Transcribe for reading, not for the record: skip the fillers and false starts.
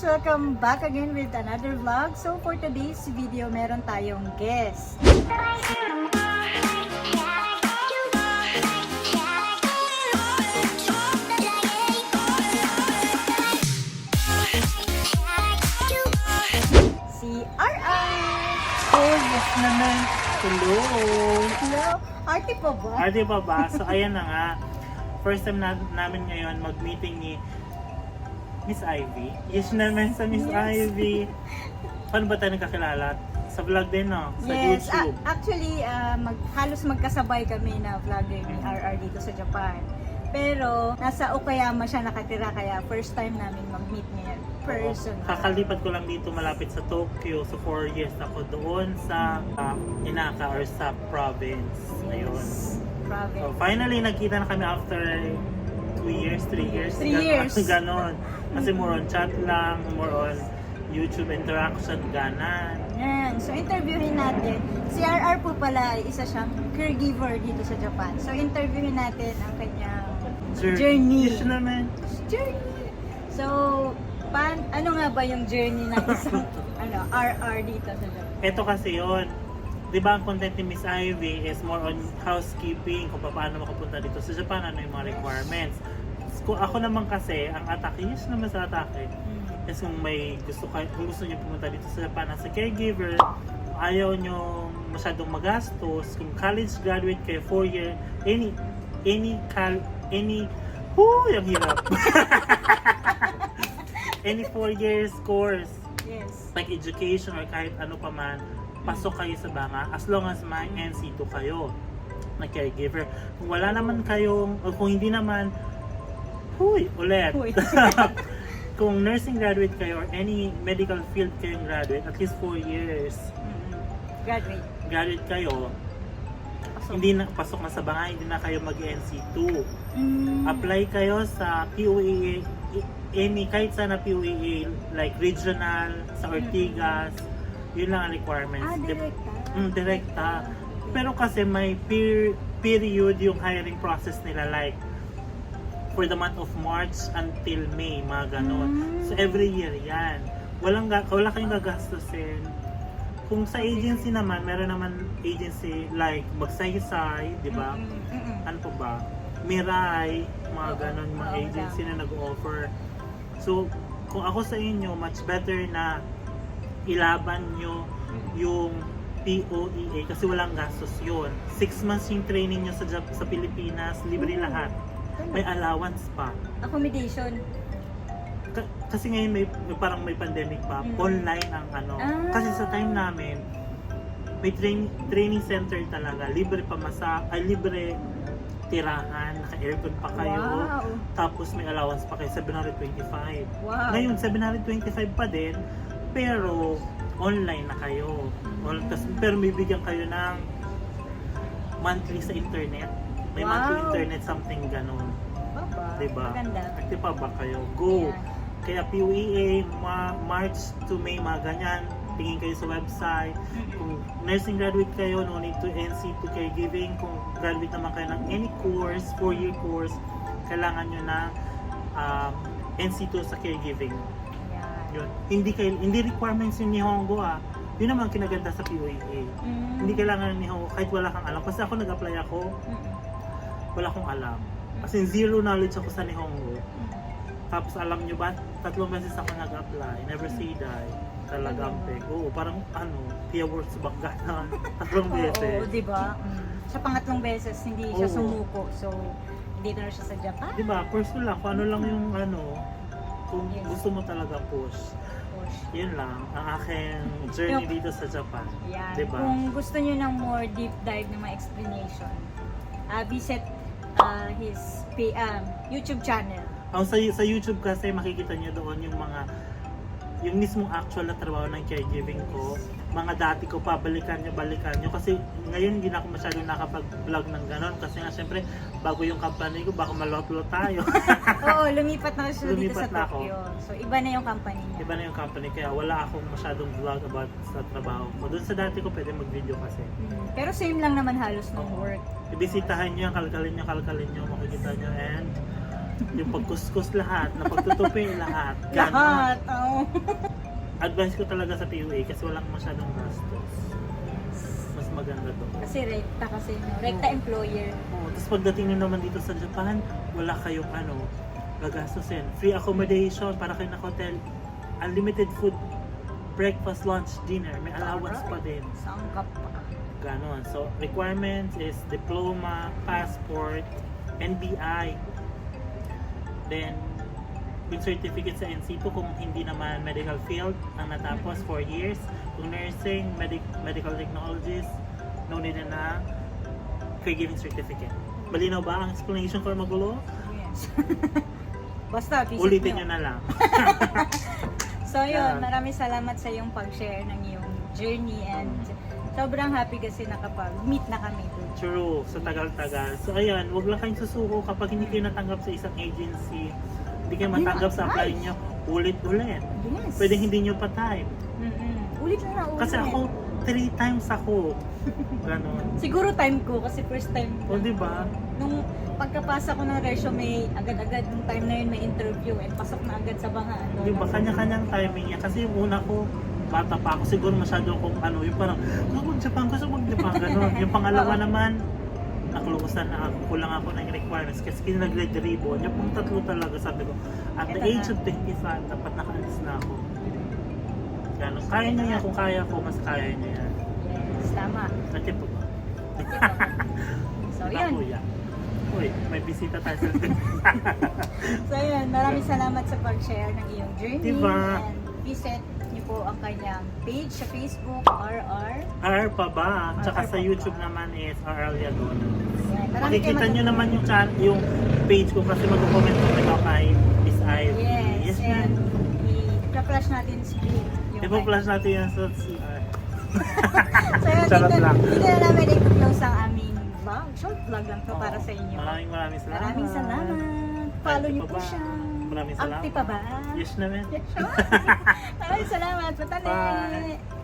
guys! Welcome back again with another vlog. So for today's video, meron tayong guest. Si RR! Oh, yes naman. Hello. Hello! Arte pa ba? Arte pa ba? So, ayan na nga. First time namin ngayon mag-meeting ni Miss Ivy. Yes naman sa Miss Ivy. Paano ba tayo nagkakilala? Sa vlog din, no? Sa Yes, YouTube. actually, halos magkasabay kami na vlogger ni RR dito sa Japan. Pero, nasa Okayama siya nakatira, kaya first time namin mag-meet niya person. Kakalipat ko lang dito malapit sa Tokyo. So 4 years ako doon sa Inaka or sa province. Ayun. Yes, province. So finally nagkita na kami after 2 years, 3 years. 3 years. Ganon. Kasi more on chat lang, more on YouTube interaction, ganan. Yan. So, interviewin natin. Si RR po pala ay isa siyang caregiver dito sa Japan. So, interviewin natin ang kanyang journey. Yes naman. Journey! So, ano nga ba yung journey ng isang RR dito sa Japan? Ito kasi yun. Di ba ang content ni Miss Ivy is more on housekeeping, kung paano makapunta dito sa Japan, ano yung mga requirements. Kung ako naman kasi, ang atake, yes naman sa atake, is kung gusto niyo pumunta dito sa Japan as a caregiver, ayaw niyo masyadong magastos, kung college graduate kayo, 4 year, ang hirap. Any 4 years course, Yes. like education or kahit ano pa man, pasok kayo sa banga as long as may NC2 kayo na caregiver. Kung wala naman kayong, o kung hindi naman, ulit. Huy. Kung nursing graduate kayo or any medical field kayong graduate, at least 4 years Graduate. graduate kayo, Pasok. hindi na pasok na sa banga, hindi na kayo mag-NC2. Mm. Apply kayo sa POEA, kahit sana POEA, like regional, sa Ortigas, yun lang ang requirements. Direkta. Direkta. Pero kasi may period yung hiring process nila, like for the month of March until May, mga ganon. So every year yan. Wala kayong gagastusin. Kung sa agency naman, meron naman agency like Magsaysay, di ba? Ano pa ba? Mirai, mga ganon, mga agency na nag-offer. So, kung ako sa inyo, much better na ilaban nyo yung POEA kasi walang gastos yun. 6 months yung training nyo sa Pilipinas, libre lahat. May allowance pa. Accommodation. Kasi ngayon parang may pandemic pa. Online ang ano. Kasi sa time namin, may training center talaga. Libre libre tirahan, naka-aircon pa kayo. Wow. Tapos may allowance pa kayo, 725. Wow. Ngayon, 725 pa din, pero online na kayo. Pero may bigyan kayo ng monthly sa internet. May monthly internet, something ganon. Baba. Diba? Maganda. Active pa ba kayo? Go! Yeah. Kaya POEA, March to May, mga ganyan. Tingin kayo sa website. Kung nursing graduate kayo, no need to NC2 caregiving. Kung graduate naman kayo ng any course, 4-year course, kailangan nyo ng NC2 sa caregiving. Yeah. Yun. Hindi requirements yung Nihongo Yun naman kinaganda sa POEA. Hindi kailangan ng Nihongo kahit wala kang alam. Kasi ako nag-apply ako, wala akong alam. As in, zero knowledge ako sa Nihongo. Tapos alam nyo ba, 3 beses ako nag-apply. Never say die. Talagang peg. Oo, parang Pia Works back na 3 beses. Oo, diba? Sa pangatlong beses, hindi siya sumuko. So, dito na siya sa Japan. Diba, personal lang. Kung ano lang yung kung Yes. gusto mo talaga push. Yun lang, ang aking journey dito sa Japan. Yan. Diba? Kung gusto nyo ng more deep dive na mga explanation, visit his YouTube channel. Sa YouTube kasi makikita nyo doon yung mismong actual na trabaho ng caregiving ko. Mga dati ko pa, balikan nyo. Kasi ngayon hindi na ako masyadong nakapag-vlog ng ganon. Kasi nga syempre, bago yung company ko, baka malot-lot tayo. Oo, lumipat na siya dito Lumipat sa na ako. Tokyo. So, iba na yung company niya. Iba na yung company, kaya wala akong masyadong vlog about sa trabaho ko. Doon sa dati ko pwede mag-video kasi. Pero same lang naman halos ng work. Ibisitahan nyo, kalkalin nyo, makikita nyo. And Yung pagkuskus lahat, na pagtutupi lahat. Ganon. Lahat. Oh. Advice ko talaga sa PUA kasi walang masyadong gastos. Mas maganda to. Kasi rekta kasi, no? Rekta employer. Oh, tapos pagdating nyo naman dito sa Japan, wala kayong gagastusin. Free accommodation para kayo na hotel. Unlimited food, breakfast, lunch, dinner. May allowance pa din. Sangkap pa. Ganon. So, requirements is diploma, passport, NBI. Then, yung certificate sa NC2 kung hindi naman medical field ang natapos 4 years. Kung nursing, medical technologies, no need na caregiving certificate. Malinaw ba ang explanation ko magulo? Yes. Basta, visit Ulitin nyo. nyo na lang. So yun, Yeah. maraming salamat sa iyong pag-share ng iyong journey and sobrang happy kasi nakapag-meet na kami doon. True, sa tagal-tagal. So ayan, wag lang kayong susuko kapag hindi kayo natanggap sa isang agency. Hindi kayo matanggap sa apply nyo, ulit-ulit. Yes. Pwede hindi nyo pa time. Ulit na ulit. Kasi ako, 3 times ako. Ganon. Siguro time ko kasi first time O, di ba? nung pagkapasa ko ng resume, agad-agad nung time na yun may interview and pasok na agad sa mga ano. Di ba? Kanya-kanyang timing niya. Kasi yung una ko, bata pa ako. Siguro masyado akong yung parang, gusto mag-Japan, ganon. Yung pangalawa naman, nakluusan na ako. Kulang ako ng requirements kasi kinag-grade ribbon. Yung pang tatlo talaga, sabi ko, at the Ito age na. of 25, dapat nakaalis na ako. Ganon. Kaya niya yan. Kung kaya ko, mas kaya niya yan. Yes, tama. At ito ba? So yun. Kuya. Uy, may bisita tayo sa So yun, maraming salamat sa pag-share ng iyong journey. Diba? And visit niyo po ang kanyang page sa Facebook, RR. R pa ba? Tsaka R sa pa YouTube ba? naman is RL Yadona. Yan. Marami Makikita kayo nyo naman yung yung page ko kasi mag-comment ko ito kay Miss Ivy. Yes, ma'am. and i-flash natin screen. Ipa-flash natin yan sa CR. So yun, Charot dito, lang. dito na namin i-close ang aming vlog. Short vlog lang to para sa inyo. Maraming salamat. Maraming salamat. Follow Active niyo pa po ba? siya. Maraming salamat. Active pa ba? Yes naman. Yes, sure. Maraming salamat. Patali. Bye.